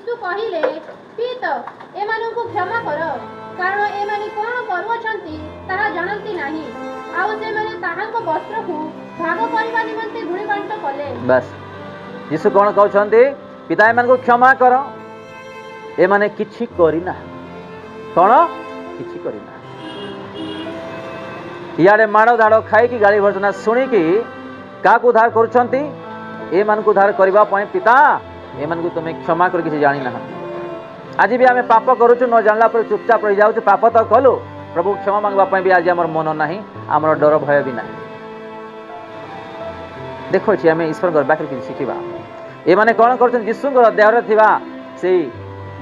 यीशु कहिले पित एमानंकु क्षमा कर कारण एमाने कोन करूछंती ताहा जानंती नाही आउ से माने ताहांको वस्त्र को भाग करबा निमंते गुणी बांट कले। बस यीशु कोन कहउछंती पिता एमान को क्षमा कर एमाने किछि करिना कोन किछि करिना इयाडे माड़ धाड़ खाई की गाली भर्सना शुणी कि क्या उद्धार करुछंती एमान को उद्धार करबा पई पिता एमान को तुम क्षमा कर किछि जानि ना। आज भी आम पाप करुचु न जानला पर चुपचाप रही जाऊँ पाप तो कलु प्रभु क्षमा मांगवा पई भी आज आमर मन नाही आमर डर भय भी नाही। देखो छी आम ईश्वर घर बाकी किछि शिखिबा एमाने कोन करछन यीशु घर देह रे थिबा सेई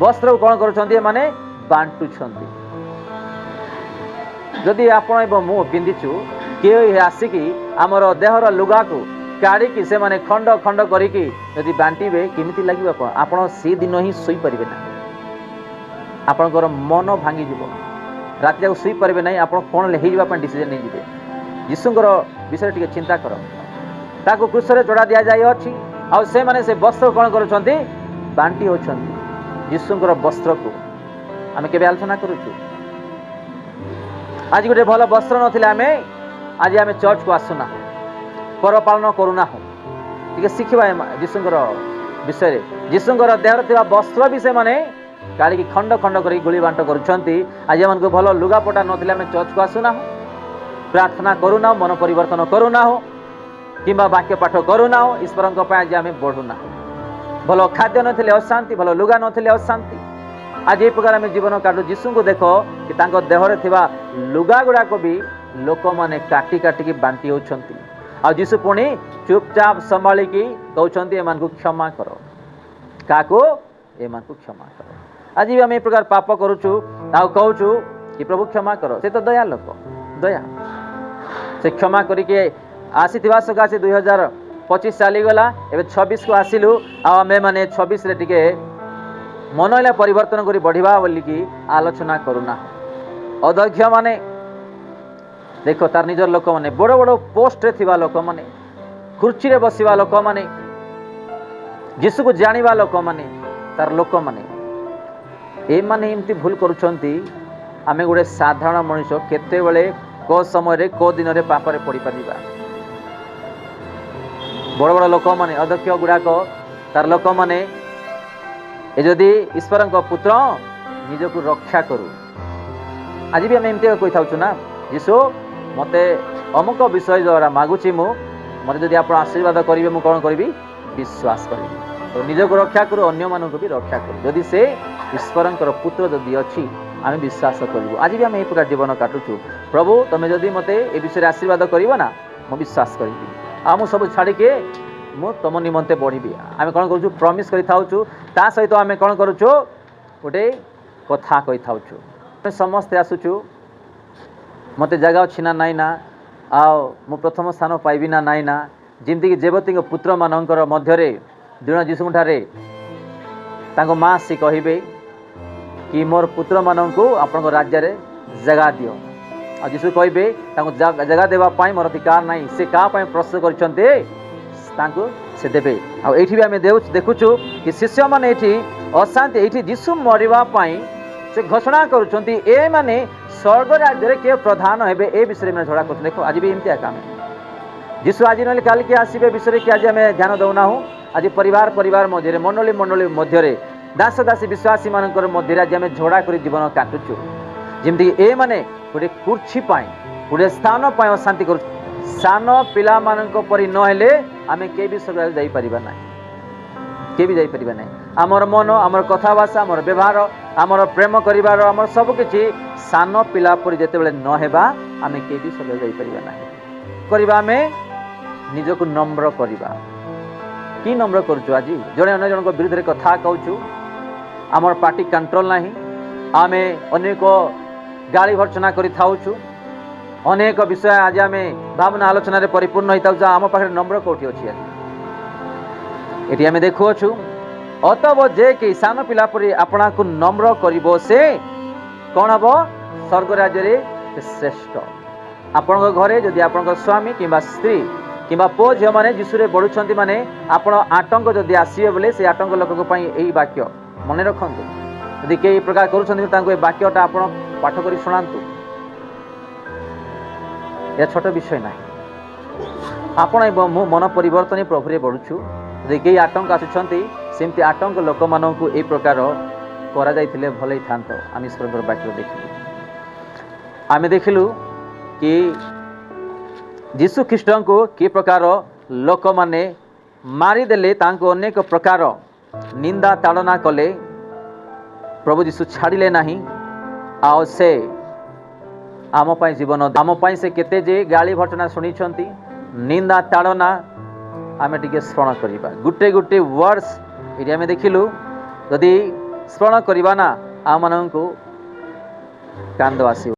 वस्त्र को कोन करछंती एमाने बांटुछंती। जदि आपण एवं मु पिंधिचु किए आसिकी आमर देहर लुगा को काढ़ी से माने खंड खंड करिकी यदि बांटीबे केमिति लागिबो आपण आपण से दिन ही सोई परिबे ना आपणकर मन भांगी जीव रात जाक सोई परिबे नहीं आपण कोन ले हेइबा पन डिसीजन नै जिवे। यीशुंकर विषय टिके चिंता कर ताको क्रूसरे चढ़ा दिया जाय अछि आ से माने से वस्त्र कोन करूछंती बांटी होछंती यीशुंकर वस्त्र को आमे केबे आलोचना करूछु। आज गोटे भल वस्त्र नथिले आमे आज आमे चर्च को आसुना पर पालन करूना हो टिके शिखिबा यीशुंकर विषय रे यीशुंकर देहर थिबा वस्त्र भी से माने काली खंड खंड करी गुली बांट करूछंती। आज मन को भल लुगा पटा नथिले आमे चर्च को आसुना हो प्रार्थना करूना मन परिवर्तन करूना हो किंबा वाक्य पाठ करूना हो ईश्वरंक पय आज आमे बढ़ुना भल खाद्य नथिले अशांति भल लुगा नथिले अशांति आज ये प्रकार आम जीवन काटू यीशु को देख कि तांको देहरे थिबा लुगा गुड़ाक भी लोक माने काटी काटिकी बांटी होछंती आ यीशु पुणी चुपचाप संभालिकी कहउछंती एमान को क्षमा करो काको एमान को क्षमा करो। आज भी आम ये प्रकार पाप करूछु आ कहउछु कि प्रभु क्षमा करो से तो दया लोक दया से क्षमा करिके आसीथिबा सकासे 2025 चली गला एबे 26 को आसिलु आ आमे माने 26 रे टिके मन है परिवर्तन करी बढ़िबा बोलिकी आलोचना करूना। अध्यक्ष माने देखो तार निजर लोक माने बड़ बड़ पोस्ट रे थिबा लोक माने कुर्सी रे बसिबा लोक माने यीशु को जानिबा लोक माने तार लोक माने ए माने एमती भूल करूछंती आमे गुडे साधारण मनुष्य केते बेले को समय रे को दिन रे पाप रे पड़ी परिबा। बड़ बड़ लोक माने अध्यक्ष गुडाक तार लोक माने ए जदि ईश्वर पुत्र निज को रक्षा करू आज भी आम एमती कही था ना यीशु मते अमुक विषय द्वारा मागुची मु मते जदि आप आशीर्वाद करेंगे मुझे कौन करी विश्वास करी तो निज को रक्षा करू अन्य मानक भी रक्षा करू जदि से ईश्वर पुत्र जदि अच्छी आम विश्वास करूँ। आज भी आम यही प्रकार जीवन काटुचु प्रभु तुम्हें जदि मते ए विषय आशीर्वाद कर ना मुझे विश्वास करी आ मु सब छाड़ी के मु तुम निमंते बढ़ी आम कौन करूँ प्रमिश करूँ ता सहित आम कौन करूँ गोटे कथा कही था समस्ते आसुचु मत जगह अच्छी ना नाई ना मु प्रथम स्थान पाइबी ना नाई ना जमीक जेवती पुत्र मानकर मध्य दीन जीशु ठारे माँ सी कहे कि मोर पुत्र मानक आपण राज्य रे जगह दियो आ जीशु कहे जगह देवाई मोर अधिकार ना से क्या प्रश्न कर से देवे आठी भी आम देखुचु कि शिष्य मैंने ये अशांति ये जीशु मरवाई से घोषणा करुँच ए माने स्वर्ग राज्य किए प्रधान हे ए विषय में झगड़ा कर देख आज भी एमती काम जीशु आज ना कल किए आसवे विषय कि आज आम ध्यान दौना हूँ आज परिवार परिवार मध्य मंडली मंडली मध्य दास दासी विश्वासी मान मध्य आज आम झगड़ा कर जीवन काटुचु जमी ए माने गोटे कुर्सी गोटे स्थान अशांति कर सान पिला मानक परी नहेले आमे के भी स्वर्ग जाई परिबा नाही के भी जाई परिबा नाही आमर मन आमर कथा भाषा आमर व्यवहार आमर प्रेम करिवार आमर सब किछि सान पिला परी जेते बेले न हेबा आमे के भी स्वर्ग जाई परिबा नाही करिबा में निज को नम्र करिबा कि नम्र करछु आज जने अन्य जन को विरुद्ध कथा कहूछु आमर पार्टी कंट्रोल नाही आमे अनेक गाली भर्सना करि थाउछु अनेक विषय आज आम भावना आलोचना रे परिपूर्ण होता आम पाखे नम्र कौटी अच्छी आज ये आम देखुछु अतव जे कि सान पिला परी आपना को नम्र करिबो से कौन हम स्वर्ग राज्य श्रेष्ठ आपण घरे जदि आपण स्वामी किंबा स्त्री किंबा पो झील मैंने जीशु बढ़ुंट माने आपण आतंक जदि आसवे बोले से आतंक लोक यही वाक्य ମନେ ରଖନ୍ତୁ। ଯଦି କେହି ପ୍ରକାର କରୁଛନ୍ତି ତାଙ୍କୁ ଏ ବାକ୍ୟଟା ଆପଣ ପାଠ କରି ଶୁଣାନ୍ତୁ। ଏହା ଛୋଟ ବିଷୟ ନାହିଁ। ଆପଣ ଏବଂ ମୁଁ ମନ ପରିବର୍ତ୍ତନ ପ୍ରଭୁରେ ବଢ଼ୁଛୁ। ଯଦି କେହି ଆତଙ୍କ ଆସୁଛନ୍ତି ସେମିତି ଆତଙ୍କ ଲୋକମାନଙ୍କୁ ଏହି ପ୍ରକାର କରାଯାଇଥିଲେ ଭଲ ହେଇଥାନ୍ତା। ଆମେ ଈଶ୍ୱରଙ୍କର ବାକ୍ୟ ଦେଖିଲୁ। ଆମେ ଦେଖିଲୁ କି ଯୀଶୁ ଖ୍ରୀଷ୍ଟଙ୍କୁ କି ପ୍ରକାର ଲୋକମାନେ ମାରିଦେଲେ, ତାଙ୍କୁ ଅନେକ ପ୍ରକାର ନିନ୍ଦା ତାଡ଼ନା କଲେ। ପ୍ରଭୁ ଯୀଶୁ ଛାଡ଼ିଲେ ନାହିଁ। ଆଉ ସେ ଆମ ପାଇଁ ଜୀବନ, ଆମ ପାଇଁ ସେ କେତେ ଯେ ଗାଳି ଭଟନା ଶୁଣିଛନ୍ତି, ନିନ୍ଦା ତାଡ଼ନା ଆମେ ଟିକେ ସ୍ମରଣ କରିବା। ଗୋଟେ ଗୋଟେ ୱାର୍ଡସ୍ ଏଠି ଆମେ ଦେଖିଲୁ। ଯଦି ସ୍ମରଣ କରିବା ନା ଆମମାନଙ୍କୁ କାନ୍ଦ ଆସିବ।